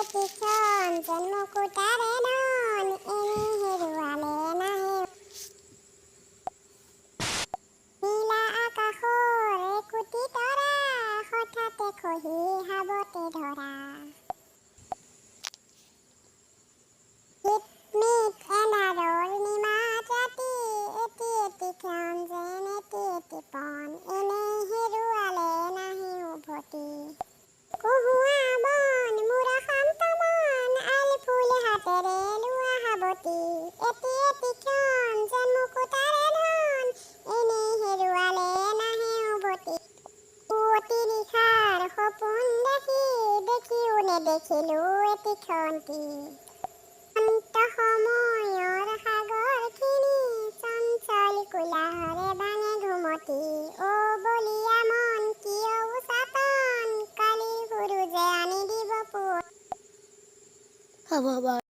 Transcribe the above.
এতিক্ষণ যেন মুকুতাৰে ধন এনে হেৰুৱালে নাহে নীলা আকাশৰ একোটি তৰা হঠাতে খহি হাবতে ধৰা মিট এন্ধাৰৰ নিমাত ৰাতি এটি এটিক্ষণ যেন এটি এটি পণ এনেই হেৰুৱালে নাহি উভতি কহুৱা বন মোৰ শান্ত মন আইল ফুল হাতেৰে লোৱা সাৱটি এটি এটিক্ষণ যেন মুকুতাৰে ধন এনেই হেৰুৱালে নাহি উভতি পুৱতি নিশাৰ সপোন দেখি দেখিও নেদেখিলো এটিক্ষণটি সময়ৰ সাগৰখিনি চঞ্চল কোলাহলে ভাঙে ঘুমতি অ বলিয়া মন কিয় উচাতন কালি সুৰুজে আনি দিব পুৱ হ'ব হ'ব